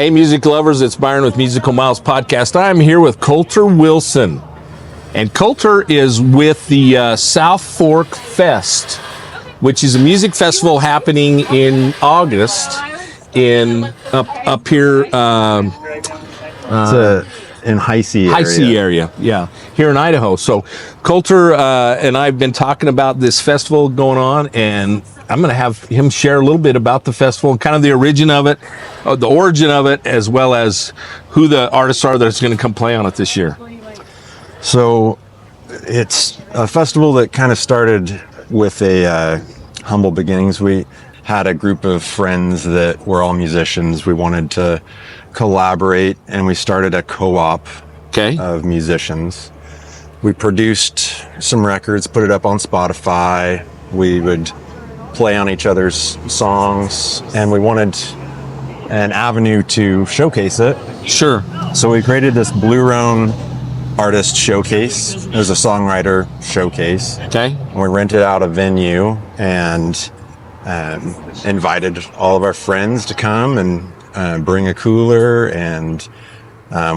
Hey, music lovers, it's Byron with Musical Miles Podcast. I'm here with Coulter Wilson. And Coulter is with the Southfork Fest, which is a music festival happening in August up here. In Heise area. Heise area, yeah, here in Idaho. So Coulter and I have been talking about this festival going on, and I'm going to have him share a little bit about the festival and kind of the origin of it, as well as who the artists are that's going to come play on it this year. So it's a festival that kind of started with a humble beginnings. We had a group of friends that were all musicians. We wanted to collaborate, and we started a co-op of musicians. We produced some records, put it up on Spotify. We would play on each other's songs, and we wanted an avenue to showcase it. Sure. So we created this Blue Roan artist showcase. It was a songwriter showcase. Okay. We rented out a venue and invited all of our friends to come and bring a cooler, and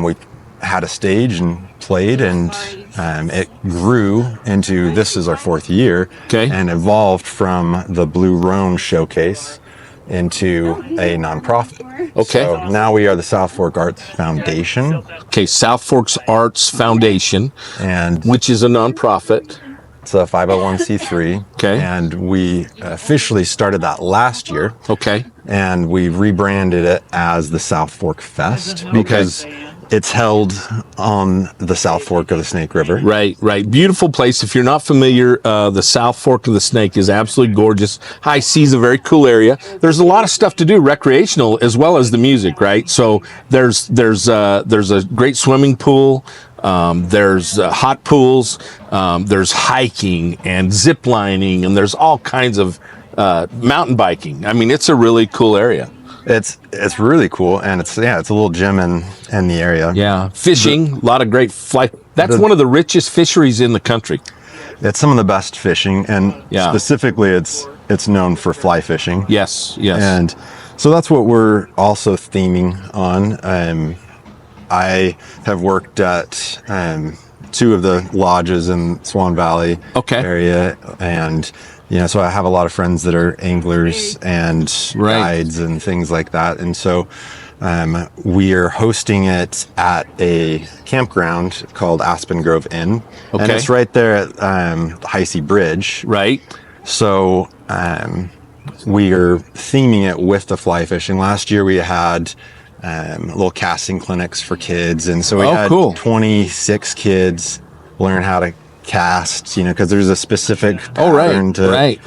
we had a stage and played, and it grew into, this is our fourth year, and evolved from the Blue Roan showcase into a nonprofit. So now we are the Southfork Arts Foundation. Southfork's Arts Foundation, and which is a nonprofit. It's a 501c3. And we officially started that last year. And we rebranded it as the Southfork Fest because it's held on the South Fork of the Snake River. Right. Beautiful place. If you're not familiar, the South Fork of the Snake is absolutely gorgeous. Heise is a very cool area. There's a lot of stuff to do, recreational as well as the music, right? So there's a great swimming pool. There's hot pools. There's hiking and zip lining, and there's all kinds of mountain biking. I mean, it's a really cool area. It's really cool, and it's a little gym in the area. Yeah, fishing, a lot of great fly. That's one of the richest fisheries in the country. It's some of the best fishing, and specifically, it's known for fly fishing. Yes. And so that's what we're also theming on. I have worked at two of the lodges in Swan Valley area, and so I have a lot of friends that are anglers and guides and things like that. And so we are hosting it at a campground called Aspen Grove Inn. And it's right there at the Heise Bridge. Right. So we are theming it with the fly fishing. Last year we had little casting clinics for kids. And so we had 26 kids learn how to cast, because there's a specific pattern to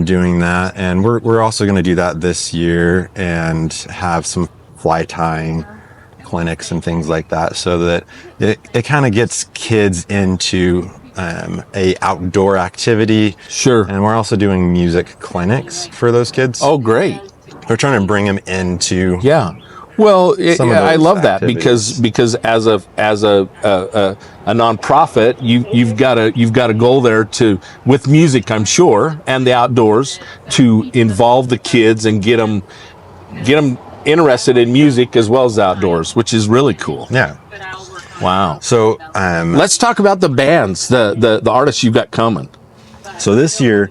doing that. And we're also going to do that this year and have some fly tying clinics and things like that, so that it kind of gets kids into a outdoor activity. Sure. And we're also doing music clinics for those kids. Oh, great. We're trying to bring them into Well, I love that because as a nonprofit, you've got a goal there with music, I'm sure, and the outdoors, to involve the kids and get them interested in music as well as the outdoors, which is really cool. Yeah. Wow. So let's talk about the bands, the artists you've got coming. So this year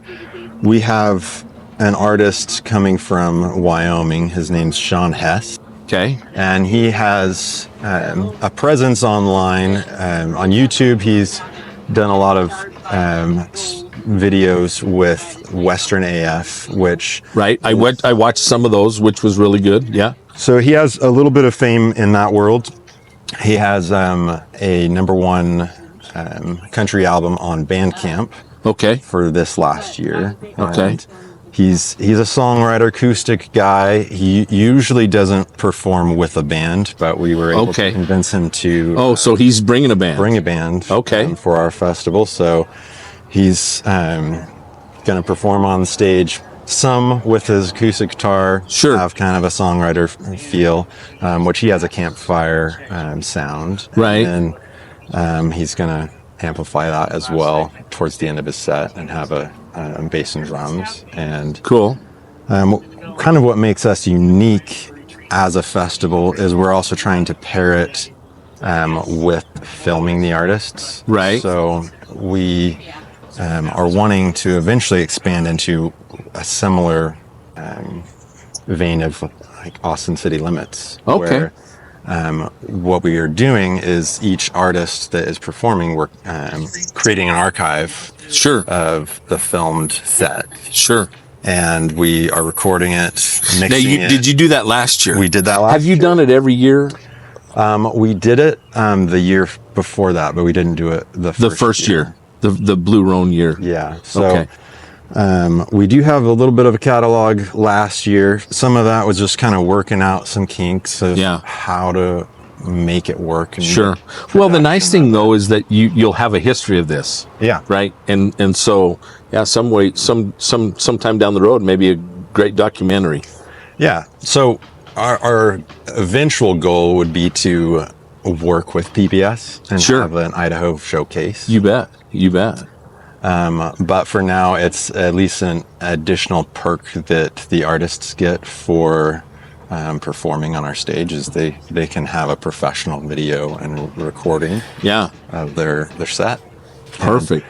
we have an artist coming from Wyoming. His name's SHAWN HESS. And he has a presence online. On YouTube, he's done a lot of videos with Western AF, which... I watched some of those, which was really good, So he has a little bit of fame in that world. He has a #1 country album on Bandcamp for this last year. And he's a songwriter, acoustic guy. He usually doesn't perform with a band, but we were able to convince him to... so he's bringing a band. Bring a band for our festival. So he's going to perform on stage, some with his acoustic guitar, have kind of a songwriter feel, which he has a campfire sound. And he's going to amplify that as well towards the end of his set and have a bass and drums. And kind of what makes us unique as a festival is we're also trying to pair it with filming the artists. Right. So we are wanting to eventually expand into a similar vein of like Austin City Limits. Okay. Where, what we are doing is each artist that is performing, we're creating an archive Sure. of the filmed set. Sure. And we are recording it, mixing it. Did you do that last year? We did that last year. Have you done it every year? We did it the year before that, but we didn't do it the first year. The Blue Roan year. Yeah. So we do have a little bit of a catalog last year. Some of that was just kind of working out some kinks of how to make it work. And sure. Well, the nice thing though is that you'll have a history of this. Yeah. Right. And so sometime down the road, maybe a great documentary. Yeah. So our eventual goal would be to work with PBS and have an Idaho showcase. You bet. You bet. But for now, it's at least an additional perk that the artists get for performing on our stage is they can have a professional video and recording of their set. Perfect.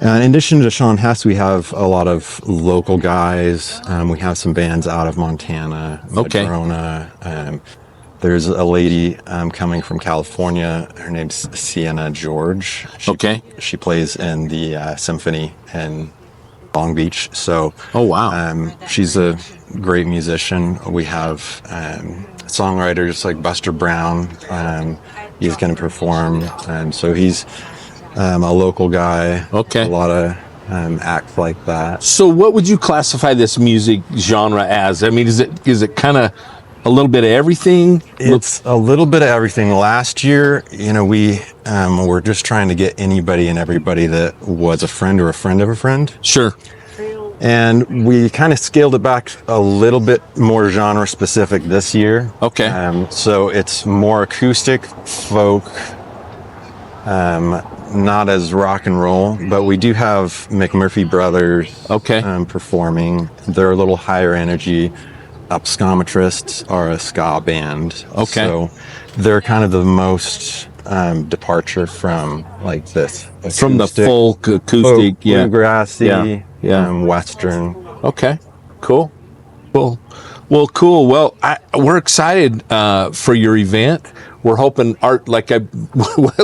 And in addition to Sean Hess, we have a lot of local guys. We have some bands out of Montana, Madrona. There's a lady coming from California. Her name's Sienna George. She plays in the symphony in Long Beach. So, she's a great musician. We have songwriters like Buster Brown. He's going to perform. So he's a local guy. A lot of acts like that. So what would you classify this music genre as? I mean, is it kind of a little bit of everything? It's a little bit of everything. Last year, we were just trying to get anybody and everybody that was a friend or a friend of a friend. Sure. And we kind of scaled it back a little bit more genre specific this year. So it's more acoustic, folk, not as rock and roll, but we do have McMurphy brothers performing. They're a little higher energy. Upscometrists are a ska band. So they're kind of the most departure from like this acoustic, from the folk acoustic, bluegrassy, western. Cool. Well, we're excited for your event. We're hoping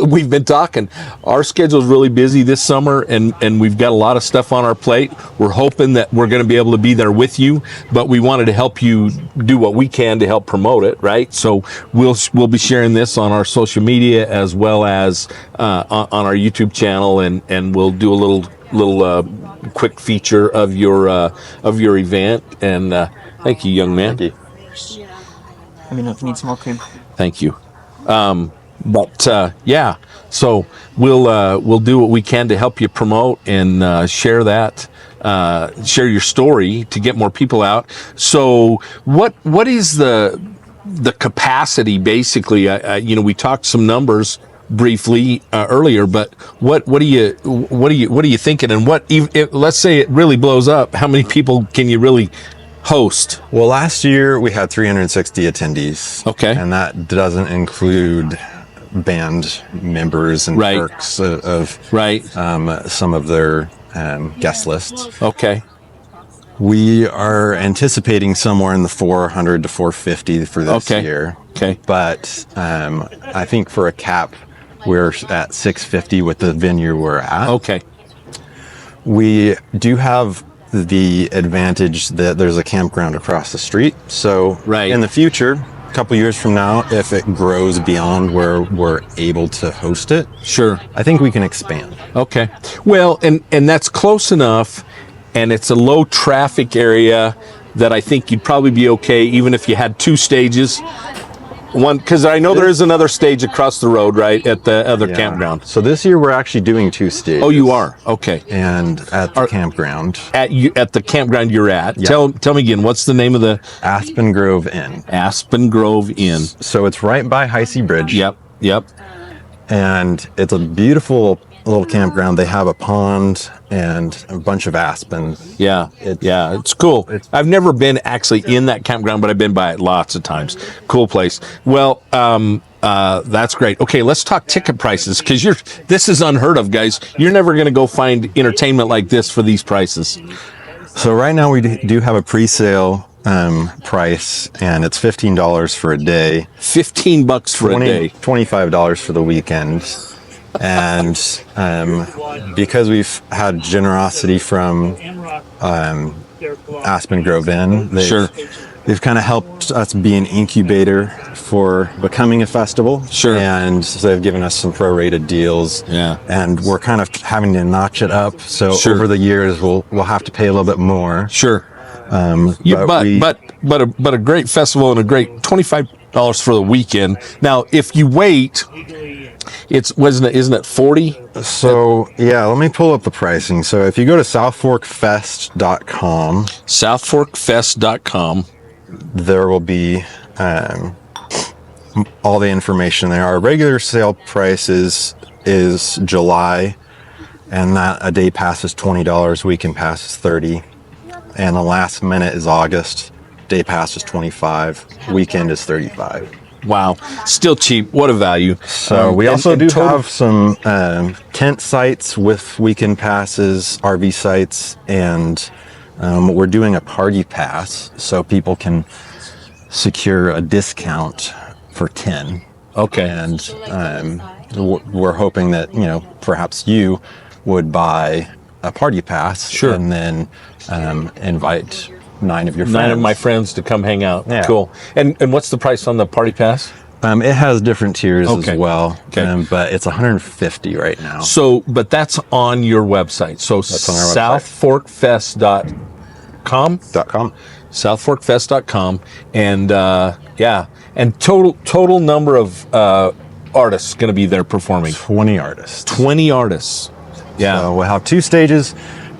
we've been talking, our schedule's really busy this summer and we've got a lot of stuff on our plate. We're hoping that we're going to be able to be there with you, but we wanted to help you do what we can to help promote it, right? So we'll be sharing this on our social media as well as on our YouTube channel, and we'll do a little quick feature of your event. And thank you, young man. Thank you. Let me know if you need some more cream. Thank you. So we'll do what we can to help you promote and share your story to get more people out. So what is the capacity basically? We talked some numbers briefly earlier, but what are you thinking? And let's say it really blows up, how many people can you really host? Well, last year we had 360 attendees. And that doesn't include band members and perks of some of their guest lists. We are anticipating somewhere in the 400 to 450 for this year. But I think for a cap, we're at 650 with the venue we're at. We do have the advantage that there's a campground across the street. So in the future, a couple years from now, if it grows beyond where we're able to host it, I think we can expand. Well, and that's close enough, and it's a low traffic area that I think you'd probably be okay even if you had two stages. One, because I know there is another stage across the road, right, at the other campground. So this year we're actually doing two stages. Oh, you are? And at the campground. At the campground you're at. Tell me again, what's the name of the? Aspen Grove Inn. Aspen Grove Inn. So it's right by Heise Bridge. Yep. And it's a beautiful little campground. They have a pond and a bunch of aspen. Yeah, it's cool. I've never been actually in that campground, but I've been by it lots of times. Cool place. Well, that's great. Okay, let's talk ticket prices, because this is unheard of, guys. You're never going to go find entertainment like this for these prices. So right now we do have a pre-sale price, and it's $15 for a day. $15 for a day. $25 for the weekend. And because we've had generosity from Aspen Grove Inn, they've kind of helped us be an incubator for becoming a festival. Sure. And so they've given us some prorated deals. Yeah. And we're kind of having to notch it up. So over the years, we'll have to pay a little bit more. Sure. But a great festival and a great $25 for the weekend. Now, if you wait, isn't it 40? So yeah, let me pull up the pricing. So if you go to southforkfest.com, there will be all the information there. Our regular sale price is July, and that a day pass is $20, weekend pass is $30, and the last minute is August. Day pass is $25, weekend is $35. Wow, still cheap. What a value. So we also have some tent sites with weekend passes, RV sites, and we're doing a party pass so people can secure a discount for 10. Okay. And we're hoping that, perhaps you would buy a party pass. Sure. And then invite 9 of your friends. 9 of my friends to come hang out. Yeah. Cool. And what's the price on the party pass? It has different tiers as well. Okay. But it's $150 right now. So, but that's on your website. So that's on our website. southforkfest.com. Southforkfest.com. And and total number of artists going to be there performing. 20 artists. 20 artists. Yeah. So we'll have 2 stages.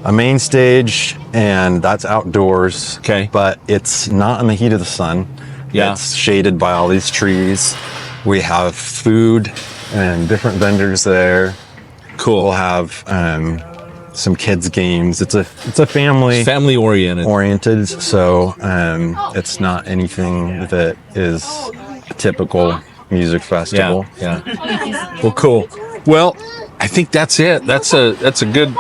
A main stage, and that's outdoors. Okay. But it's not in the heat of the sun. Yeah. It's shaded by all these trees. We have food and different vendors there. Cool. We'll have some kids games. It's a family oriented. So it's not anything that is a typical music festival. Yeah. Well, cool. Well, I think that's it. That's a good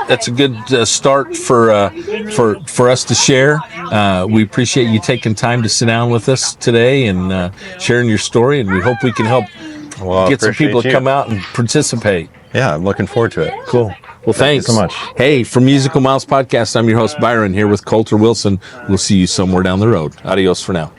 start for us to share. We appreciate you taking time to sit down with us today and sharing your story. And we hope we can help get some people to come out and participate. Yeah, I'm looking forward to it. Cool. Well, thanks so much. Hey, from Musical Miles Podcast, I'm your host Byron here with Coulter Wilson. We'll see you somewhere down the road. Adios for now.